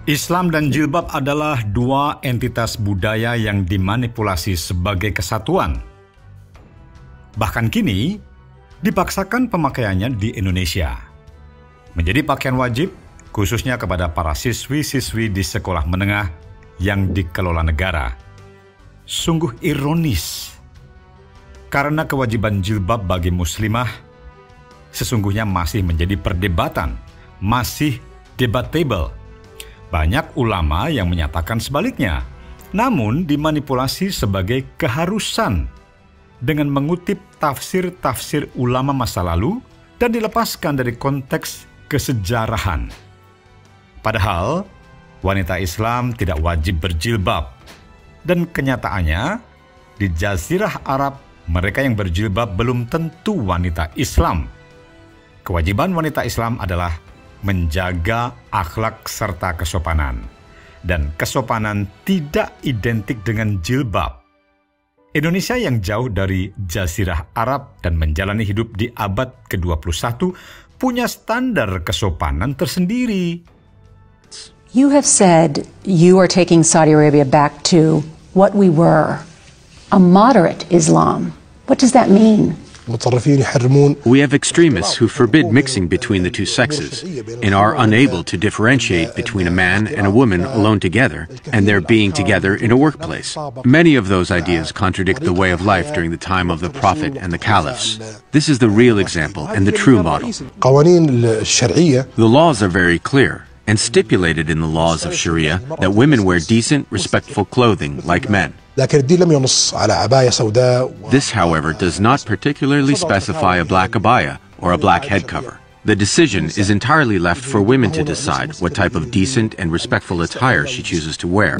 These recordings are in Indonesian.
Islam dan jilbab adalah dua entitas budaya yang dimanipulasi sebagai kesatuan. Bahkan kini, dipaksakan pemakaiannya di Indonesia. Menjadi pakaian wajib, khususnya kepada para siswi-siswi di sekolah menengah yang dikelola negara. Sungguh ironis, karena kewajiban jilbab bagi muslimah sesungguhnya masih menjadi perdebatan, masih debatable. Banyak ulama yang menyatakan sebaliknya, namun dimanipulasi sebagai keharusan dengan mengutip tafsir-tafsir ulama masa lalu dan dilepaskan dari konteks kesejarahan. Padahal, wanita Islam tidak wajib berjilbab. Dan kenyataannya, di Jazirah Arab, mereka yang berjilbab belum tentu wanita Islam. Kewajiban wanita Islam adalah menjaga akhlak serta kesopanan. Dan kesopanan tidak identik dengan jilbab. Indonesia yang jauh dari Jazirah Arab dan menjalani hidup di abad ke-21 punya standar kesopanan tersendiri. You have said you are taking Saudi Arabia back to what we were, a moderate Islam. What does that mean? We have extremists who forbid mixing between the two sexes and are unable to differentiate between a man and a woman alone together and their being together in a workplace. Many of those ideas contradict the way of life during the time of the Prophet and the Caliphs. This is the real example and the true model. The laws are very clear and stipulated in the laws of Sharia that women wear decent, respectful clothing like men. This, however, does not particularly specify a black abaya or a black head cover. The decision is entirely left for women to decide what type of decent and respectful attire she chooses to wear.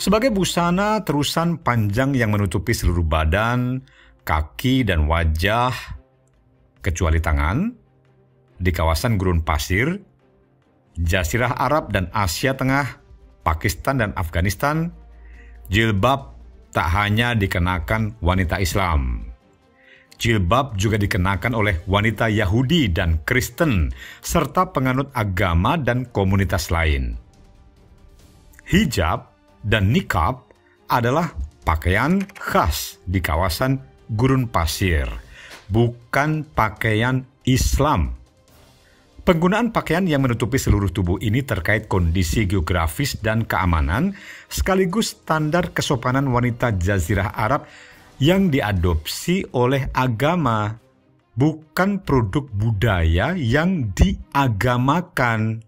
Sebagai busana terusan panjang yang menutupi seluruh badan, kaki, dan wajah, kecuali tangan, di kawasan gurun pasir, Jazirah Arab dan Asia Tengah, Pakistan dan Afghanistan, jilbab tak hanya dikenakan wanita Islam. Jilbab juga dikenakan oleh wanita Yahudi dan Kristen, serta penganut agama dan komunitas lain. Hijab dan niqab adalah pakaian khas di kawasan gurun pasir, bukan pakaian Islam. Penggunaan pakaian yang menutupi seluruh tubuh ini terkait kondisi geografis dan keamanan, sekaligus standar kesopanan wanita Jazirah Arab yang diadopsi oleh agama, bukan produk budaya yang diagamakan.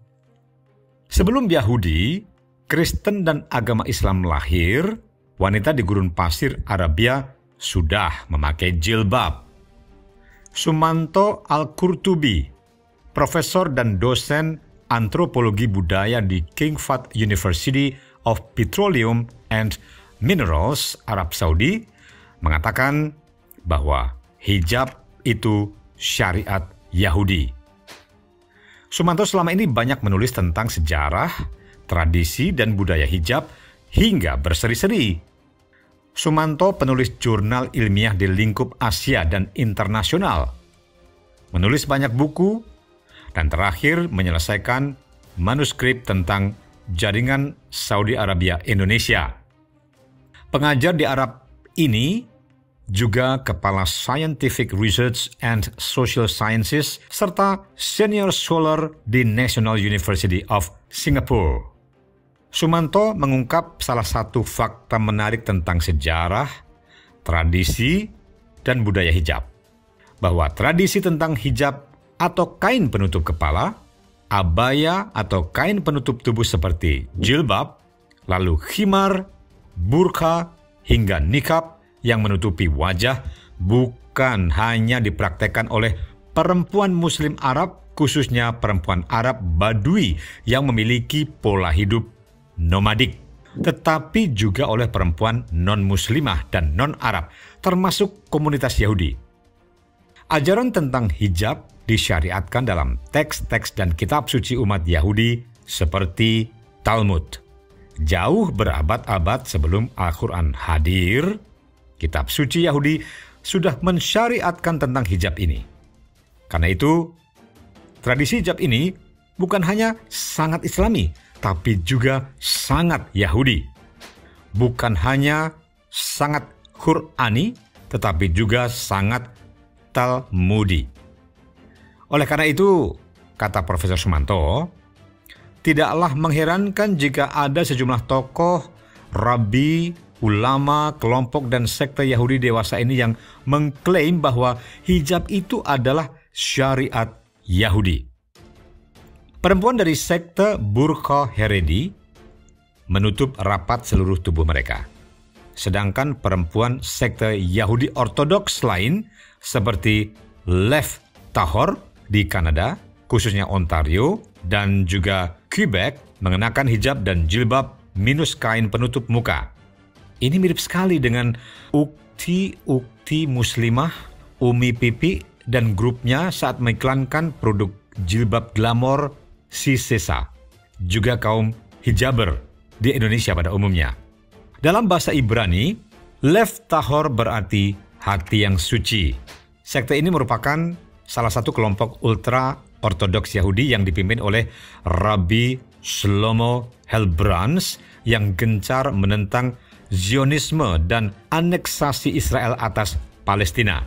Sebelum Yahudi, Kristen dan agama Islam lahir, wanita di gurun pasir Arabia sudah memakai jilbab. Sumanto Al-Qurtubi, profesor dan dosen antropologi budaya di King Fahd University of Petroleum and Minerals, Arab Saudi, mengatakan bahwa hijab itu syariat Yahudi. Sumanto selama ini banyak menulis tentang sejarah, tradisi dan budaya hijab hingga berseri-seri. Sumanto penulis jurnal ilmiah di lingkup Asia dan internasional, menulis banyak buku, dan terakhir menyelesaikan manuskrip tentang jaringan Saudi Arabia Indonesia. Pengajar di Arab ini juga kepala Scientific Research and Social Sciences serta senior scholar di National University of Singapore. Sumanto mengungkap salah satu fakta menarik tentang sejarah, tradisi, dan budaya hijab. Bahwa tradisi tentang hijab atau kain penutup kepala, abaya atau kain penutup tubuh seperti jilbab, lalu khimar, burqa, hingga niqab yang menutupi wajah bukan hanya dipraktekkan oleh perempuan Muslim Arab, khususnya perempuan Arab Badui yang memiliki pola hidup nomadik, tetapi juga oleh perempuan non-muslimah dan non-Arab, termasuk komunitas Yahudi. Ajaran tentang hijab disyariatkan dalam teks-teks dan kitab suci umat Yahudi seperti Talmud. Jauh berabad-abad sebelum Al-Quran hadir, kitab suci Yahudi sudah mensyariatkan tentang hijab ini. Karena itu, tradisi hijab ini bukan hanya sangat Islami, tapi juga sangat Yahudi. Bukan hanya sangat Qur'ani, tetapi juga sangat Talmudi. Oleh karena itu, kata Profesor Sumanto, tidaklah mengherankan jika ada sejumlah tokoh, rabi, ulama, kelompok, dan sekte Yahudi dewasa ini yang mengklaim bahwa hijab itu adalah syariat Yahudi. Perempuan dari sekte Burqa Haredi menutup rapat seluruh tubuh mereka. Sedangkan perempuan sekte Yahudi Ortodoks lain seperti Lev Tahor di Kanada, khususnya Ontario, dan juga Quebec mengenakan hijab dan jilbab minus kain penutup muka. Ini mirip sekali dengan ukti muslimah, Umi Pipi, dan grupnya saat mengiklankan produk jilbab glamor Sisesa, juga kaum hijaber di Indonesia pada umumnya. Dalam bahasa Ibrani, Lev Tahor berarti hati yang suci. Sekte ini merupakan salah satu kelompok ultra-ortodoks Yahudi yang dipimpin oleh Rabbi Shlomo Helbrans yang gencar menentang Zionisme dan aneksasi Israel atas Palestina.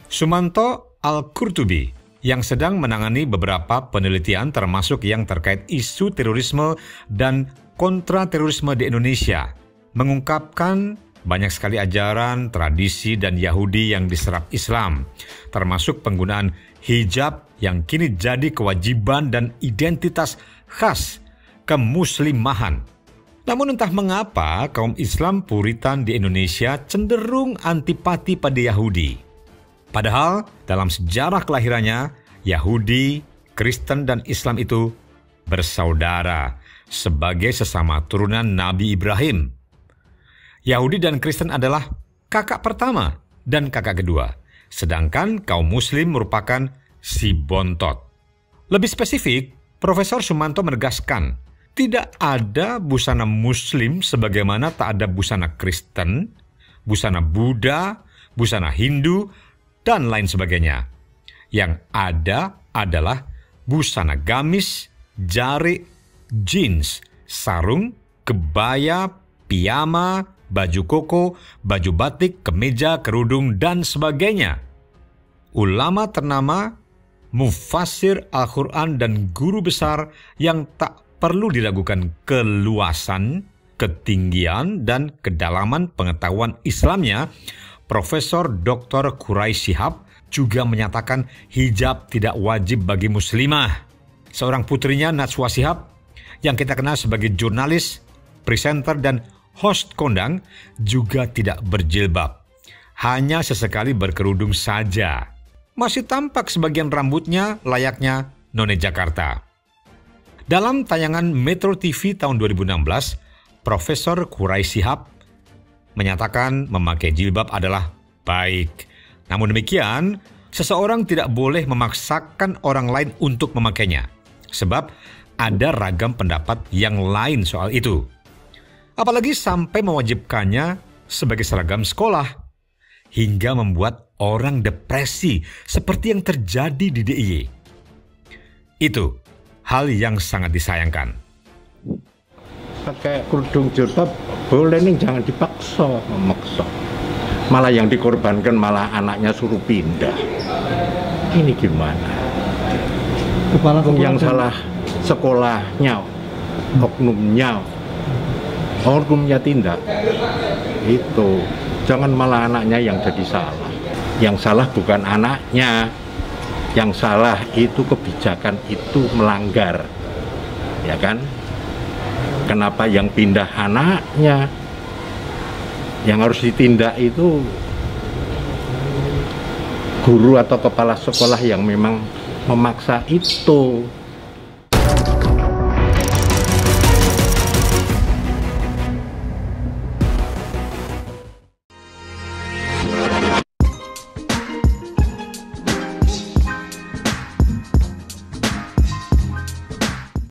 Sumanto Al-Qurtubi yang sedang menangani beberapa penelitian termasuk yang terkait isu terorisme dan kontraterorisme di Indonesia, mengungkapkan banyak sekali ajaran, tradisi, dan Yahudi yang diserap Islam, termasuk penggunaan hijab yang kini jadi kewajiban dan identitas khas kemuslimahan. Namun entah mengapa kaum Islam Puritan di Indonesia cenderung antipati pada Yahudi. Padahal dalam sejarah kelahirannya, Yahudi, Kristen, dan Islam itu bersaudara sebagai sesama turunan Nabi Ibrahim. Yahudi dan Kristen adalah kakak pertama dan kakak kedua, sedangkan kaum Muslim merupakan si bontot. Lebih spesifik, Profesor Sumanto menegaskan, tidak ada busana Muslim sebagaimana tak ada busana Kristen, busana Buddha, busana Hindu, dan lain sebagainya. Yang ada adalah busana gamis, jarik, jeans, sarung, kebaya, piyama, baju koko, baju batik, kemeja, kerudung, dan sebagainya. Ulama ternama, mufassir Al-Quran, dan guru besar yang tak perlu diragukan keluasan, ketinggian, dan kedalaman pengetahuan Islamnya, Profesor Dr. Quraisy Shihab juga menyatakan hijab tidak wajib bagi muslimah. Seorang putrinya, Najwa Shihab, yang kita kenal sebagai jurnalis, presenter, dan host kondang, juga tidak berjilbab. Hanya sesekali berkerudung saja. Masih tampak sebagian rambutnya layaknya None Jakarta. Dalam tayangan Metro TV tahun 2016, Profesor Quraisy Shihab menyatakan memakai jilbab adalah baik. Namun demikian, seseorang tidak boleh memaksakan orang lain untuk memakainya, sebab ada ragam pendapat yang lain soal itu. Apalagi sampai mewajibkannya sebagai seragam sekolah, hingga membuat orang depresi seperti yang terjadi di DIY. Itu hal yang sangat disayangkan. Pakai kerudung jilbab boleh nih, jangan dipaksa, memaksa. Malah yang dikorbankan malah anaknya suruh pindah. Ini gimana? Kepala yang salah sekolahnya, oknumnya tindak. Itu jangan malah anaknya yang jadi salah. Yang salah bukan anaknya, yang salah itu kebijakan itu melanggar, ya kan? Kenapa yang pindah anaknya? Yang harus ditindak itu guru atau kepala sekolah yang memang memaksa itu.